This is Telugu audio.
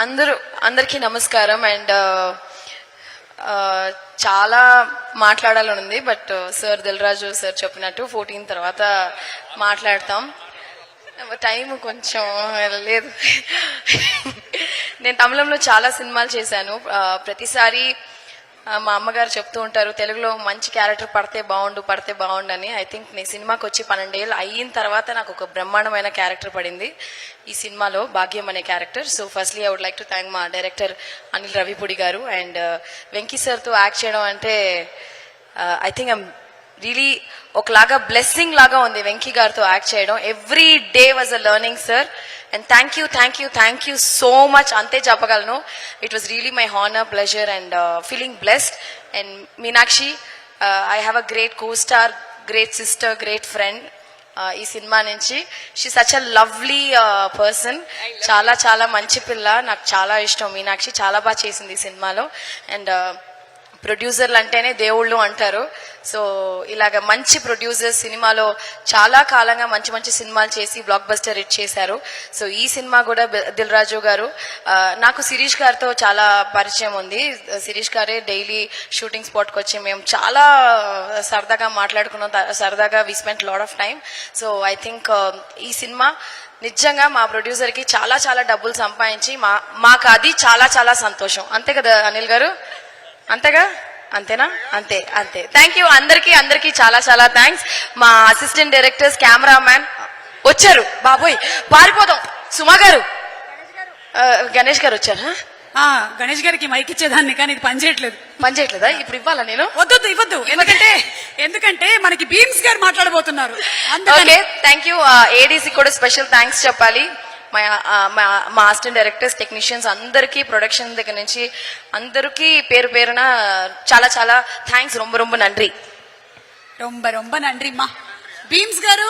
అందరికీ నమస్కారం. అండ్ చాలా మాట్లాడాలని ఉంది, బట్ సార్ దిల్రాజు సార్ చెప్పినట్టు 14 తర్వాత మాట్లాడతాం. టైం కొంచెం లేదు. నేను తమిళంలో చాలా సినిమాలు చేశాను. ప్రతిసారి మా అమ్మగారు చెప్తూ ఉంటారు, తెలుగులో మంచి క్యారెక్టర్ పడితే బాగుండు అని. ఐ థింక్ నేను సినిమాకి వచ్చి 12 ఏళ్ళు అయిన తర్వాత నాకు ఒక బ్రహ్మాండమైన క్యారెక్టర్ పడింది ఈ సినిమాలో, భాగ్యం అనే character. So firstly I would like to thank మా డైరెక్టర్ అనిల్ రవిపూడి గారు. అండ్ వెంకీ సార్తో యాక్ట్ చేయడం అంటే ఐ థింక్ ఐమ్ రియలీ ఒకలాగా బ్లెస్సింగ్ లాగా ఉంది వెంకీ గారితో యాక్ట్ చేయడం. Every day was a learning sir. And thank you so much, అంతే చెప్పగలను. It was really my honour, pleasure and feeling blessed. And Meenakshi, I have a great co star, great sister, great friend ఈ సినిమా నుంచి. She such a lovely person, చాలా చాలా మంచి పిల్ల, నాకు చాలా ఇష్టం మీనాక్షి. చాలా బాగా చేసింది ఈ సినిమాలో. అండ్ ప్రొడ్యూసర్లు అంటేనే దేవుళ్ళు అంటారు. సో ఇలాగ మంచి ప్రొడ్యూసర్స్ సినిమాలో చాలా కాలంగా మంచి మంచి సినిమాలు చేసి బ్లాక్ బస్టర్ హిట్ చేశారు. సో ఈ సినిమా కూడా దిల్ రాజు గారు, నాకు శిరీష్ గారితో చాలా పరిచయం ఉంది. శిరీష్ గారే డైలీ షూటింగ్ స్పాట్కి వచ్చి మేము చాలా సరదాగా మాట్లాడుకున్నాం, సరదాగా we spent lot of time. So I think ఈ సినిమా నిజంగా మా ప్రొడ్యూసర్కి చాలా చాలా డబ్బులు సంపాదించి మాకు అది చాలా చాలా సంతోషం. అంతే కదా అనిల్ గారు? అంతేనా? అంతే. థ్యాంక్ యూ అందరికీ చాలా చాలా థ్యాంక్స్. మా అసిస్టెంట్ డైరెక్టర్స్, కెమెరామ్యాన్ వచ్చారు. బాబోయ్ పారిపోదాం. సుమా గారు, గణేష్ గారు వచ్చారు. గణేష్ గారికి మైక్ ఇచ్చేదాన్ని, కానీ ఇది పనిచేయట్లేదా? ఇప్పుడు ఇవ్వాలా నేను? ఇవ్వద్దు. ఎందుకంటే మనకి బీమ్స్ గారు మాట్లాడబోతున్నారు. Okay, thank you. ఏడీసీ కూడా స్పెషల్ థ్యాంక్స్ చెప్పాలి. మా అసిస్టెంట్ డైరెక్టర్స్, టెక్నీషియన్స్ అందరికీ, ప్రొడక్షన్ దగ్గర నుంచి అందరికీ పేరు పేరున చాలా చాలా థ్యాంక్స్. రొంబ నன்றி. రొంబ నன்றి మా బీమ్స్ గారు.